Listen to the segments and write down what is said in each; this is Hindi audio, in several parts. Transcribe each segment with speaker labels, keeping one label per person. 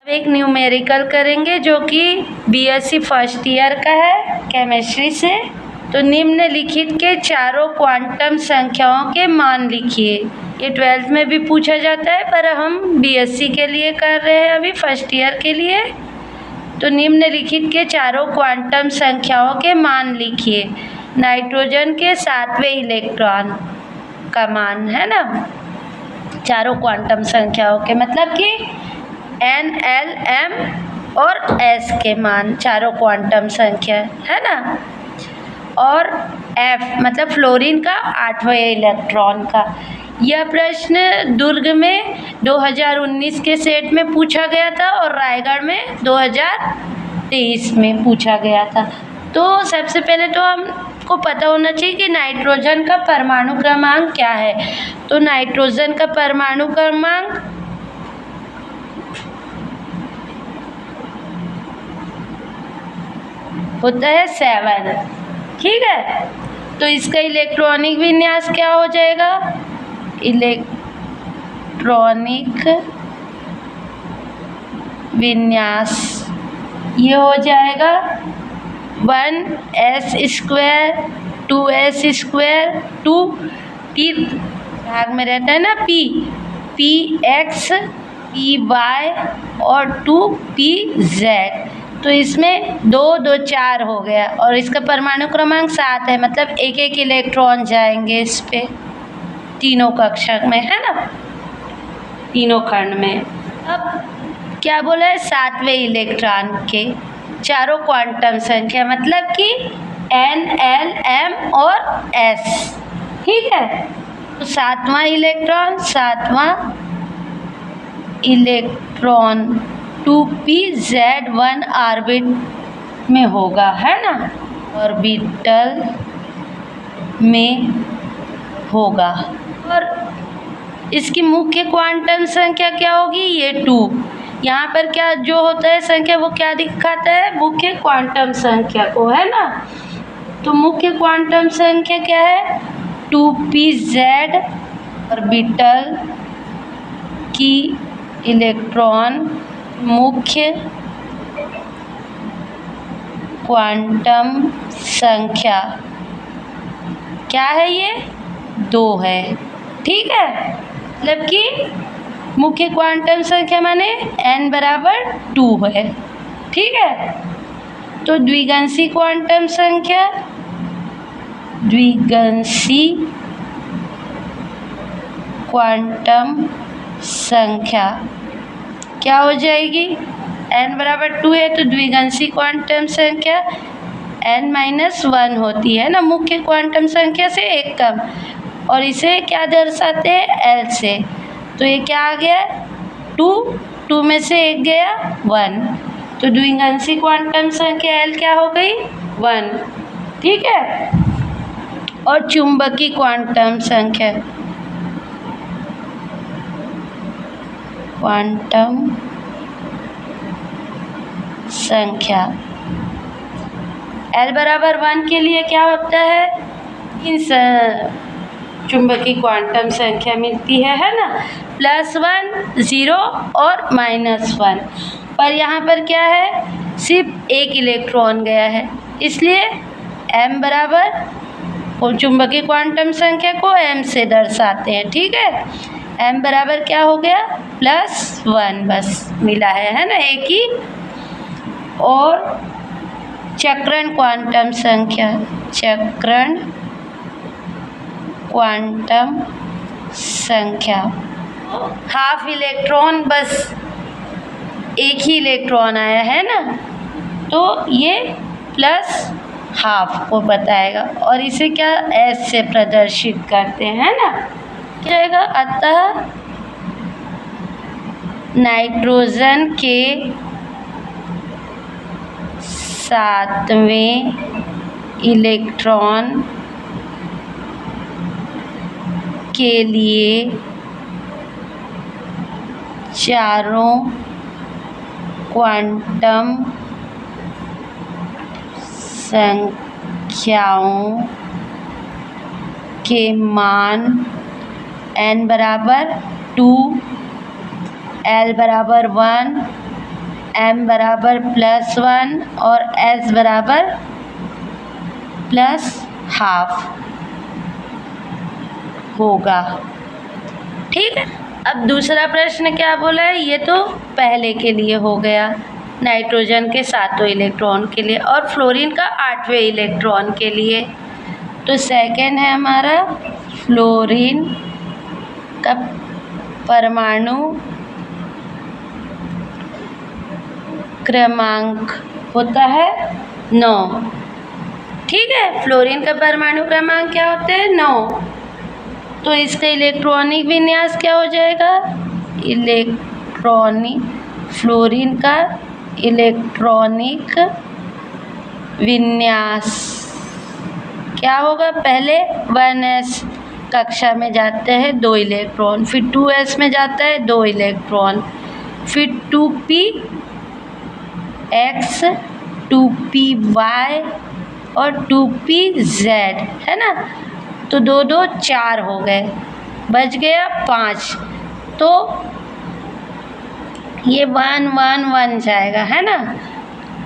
Speaker 1: एक न्यूमेरिकल करेंगे जो कि बीएससी फर्स्ट ईयर का है केमिस्ट्री से। तो निम्नलिखित के चारों क्वांटम संख्याओं के मान लिखिए। ये 12th में भी पूछा जाता है पर हम बीएससी के लिए कर रहे हैं अभी फर्स्ट ईयर के लिए। तो निम्नलिखित के चारों क्वांटम संख्याओं के मान लिखिए। नाइट्रोजन के 7वें इलेक्ट्रॉन का मान है ना, चारों क्वांटम संख्याओं के मतलब कि N, L, M और S के मान चारों क्वांटम संख्या है ना। और F मतलब फ्लोरीन का 8वें इलेक्ट्रॉन का। यह प्रश्न दुर्ग में 2019 के सेट में पूछा गया था और रायगढ़ में 2023 में पूछा गया था। तो सबसे पहले तो हमको पता होना चाहिए कि नाइट्रोजन का परमाणु क्रमांक क्या है। तो नाइट्रोजन का परमाणु क्रमांक होता है 7। ठीक है, तो इसका इलेक्ट्रॉनिक विन्यास क्या हो जाएगा? इलेक्ट्रॉनिक विन्यास ये हो जाएगा 1s² 2s², 2 टी भाग में रहता है ना px py और 2pz। तो इसमें 2 2 4 हो गया और इसका परमाणु क्रमांक 7 है, मतलब एक एक इलेक्ट्रॉन जाएंगे इस पे तीनों कक्षक में है ना, तीनों खंड में। अब क्या बोला है? 7वें इलेक्ट्रॉन के चारों क्वांटम संख्या मतलब कि N, L, M और S। ठीक है, तो 7वां इलेक्ट्रॉन 2pz1 ऑर्बिट में होगा है ना, ऑर्बिटल में होगा। और इसकी मुख्य क्वांटम संख्या क्या होगी? ये 2। यहाँ पर क्या जो होता है संख्या वो क्या दिखाता है? मुख्य क्वांटम संख्या को है ना। तो मुख्य क्वांटम संख्या क्या है? 2pz ऑर्बिटल की इलेक्ट्रॉन मुख्य क्वांटम संख्या क्या है? ये 2 है। ठीक है, मतलब कि मुख्य क्वांटम संख्या माने n बराबर 2 है। ठीक है, तो द्विगंशी क्वांटम संख्या, द्विगंशी क्वांटम संख्या क्या हो जाएगी? n बराबर 2 है तो द्विगंशी क्वांटम संख्या n-1 होती है ना, मुख्य क्वांटम संख्या से एक कम। और इसे क्या दर्शाते हैं? L से। तो ये क्या आ गया? 2 में से एक गया 1, तो द्विगंशी क्वांटम संख्या L क्या हो गई? 1। ठीक है, और चुंबकीय क्वांटम संख्या, क्वांटम संख्या L बराबर 1 के लिए क्या होता है? चुंबकीय क्वांटम संख्या मिलती है ना, +1 0 और -1। पर यहाँ पर क्या है? सिर्फ एक इलेक्ट्रॉन गया है, इसलिए m बराबर चुंबकीय क्वांटम संख्या को m से दर्शाते हैं। ठीक है, m बराबर क्या हो गया? +1 बस मिला है ना, एक ही। और चक्रण क्वांटम संख्या, चक्रण क्वांटम संख्या हाफ इलेक्ट्रॉन, बस एक ही इलेक्ट्रॉन आया है ना, तो ये +½ को बताएगा और इसे क्या S से प्रदर्शित करते हैं ना, क्या आएगा? अतः नाइट्रोजन के 7वें इलेक्ट्रॉन के लिए चारों क्वांटम संख्याओं के मान n बराबर 2, L बराबर 1 m बराबर +1 और s बराबर +½ होगा। ठीक है। अब दूसरा प्रश्न क्या बोला है, ये तो पहले के लिए हो गया, नाइट्रोजन के 7 इलेक्ट्रॉन के लिए और फ्लोरीन का 8वें इलेक्ट्रॉन के लिए। तो सेकंड है हमारा फ्लोरीन का परमाणु क्रमांक होता है 9। ठीक है, फ्लोरीन का परमाणु क्रमांक क्या होता है 9। तो इसका इलेक्ट्रॉनिक विन्यास क्या हो जाएगा, फ्लोरीन का इलेक्ट्रॉनिक विन्यास क्या होगा, पहले 1s कक्षा में जाते हैं 2 इलेक्ट्रॉन, फिर 2s में जाता है 2 इलेक्ट्रॉन, फिर 2px 2py और 2pz है ना। तो 2 2 4 हो गए, बच गया 5। तो ये 1 1 1 जाएगा है ना।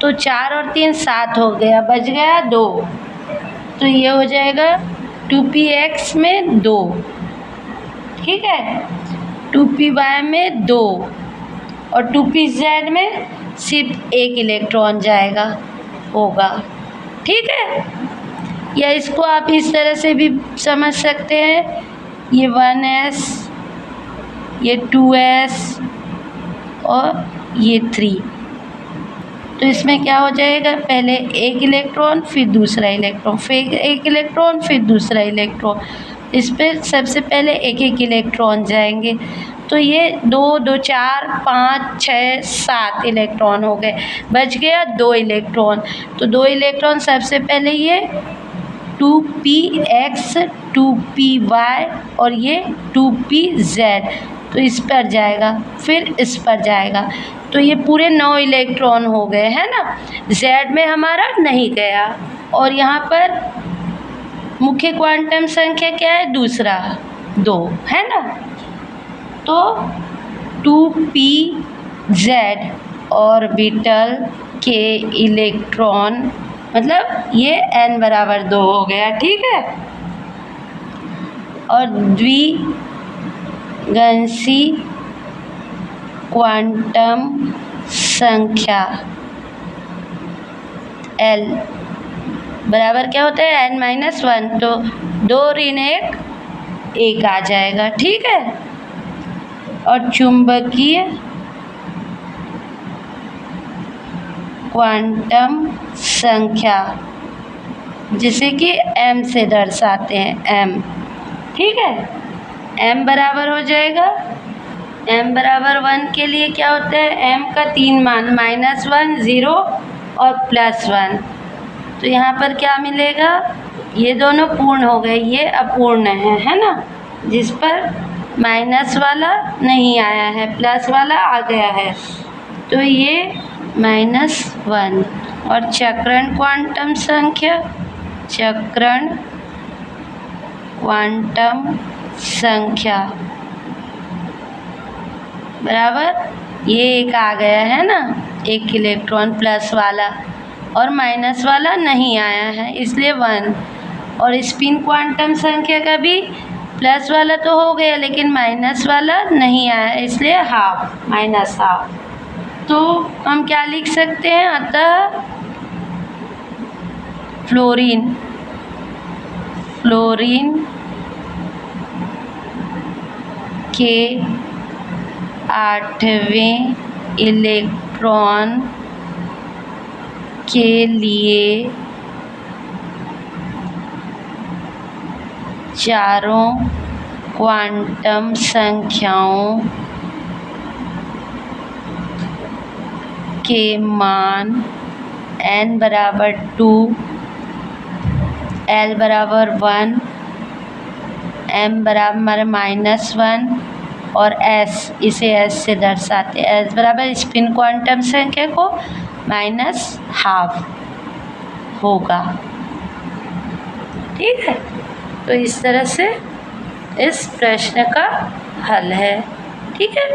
Speaker 1: तो 4 और 3 7 हो गया, बच गया 2। तो ये हो जाएगा 2px में 2, ठीक है, 2py में 2 और 2pz में सिर्फ 1 इलेक्ट्रॉन जाएगा होगा। ठीक है, या इसको आप इस तरह से भी समझ सकते हैं, ये 1s, ये 2s और ये 3। तो इसमें क्या हो जाएगा, पहले 1 इलेक्ट्रॉन फिर दूसरा इलेक्ट्रॉन, फिर 1 इलेक्ट्रॉन फिर दूसरा इलेक्ट्रॉन, इस पर सबसे पहले 1 1 इलेक्ट्रॉन जाएंगे। तो ये 2 2 4 5 6 7 इलेक्ट्रॉन हो गए, बच गया 2 इलेक्ट्रॉन। तो 2 इलेक्ट्रॉन सबसे पहले ये 2px 2py और ये 2pz, तो इस पर जाएगा, फिर इस पर जाएगा। तो ये पूरे 9 इलेक्ट्रॉन हो गए है ना। z में हमारा नहीं गया। और यहाँ पर मुख्य क्वांटम संख्या क्या है, दूसरा 2 है ना। तो 2pz ऑर्बिटल के इलेक्ट्रॉन, मतलब ये n बराबर 2 हो गया, ठीक है। और द्विगंशी क्वांटम संख्या L बराबर क्या होता है, n-1। तो 2 ऋण 1 आ जाएगा, ठीक है। और चुंबकीय क्वांटम संख्या जिसे कि m से दर्शाते हैं, m, ठीक है। m बराबर हो जाएगा, m बराबर 1 के लिए क्या होता है, m का 3 मान, -1 0 और +1। तो यहाँ पर क्या मिलेगा, ये दोनों पूर्ण हो गए, ये अपूर्ण है ना, जिस पर माइनस वाला नहीं आया है, प्लस वाला आ गया है। तो ये -1। और चक्रण क्वांटम संख्या, चक्रण क्वांटम संख्या बराबर ये 1 आ गया है ना, 1 इलेक्ट्रॉन प्लस वाला, और माइनस वाला नहीं आया है इसलिए 1। और स्पिन क्वांटम संख्या का भी प्लस वाला तो हो गया लेकिन माइनस वाला नहीं आया इसलिए हाफ, -12। तो हम क्या लिख सकते हैं, अतः फ्लोरीन के 8वें इलेक्ट्रॉन के लिए चारों क्वांटम संख्याओं के मान n बराबर 2, l बराबर 1, m बराबर -1 और s, इसे s से दर्शाते हैं, s बराबर स्पिन क्वांटम संख्या को -12 होगा, ठीक है। तो इस तरह से इस प्रश्न का हल है, ठीक है।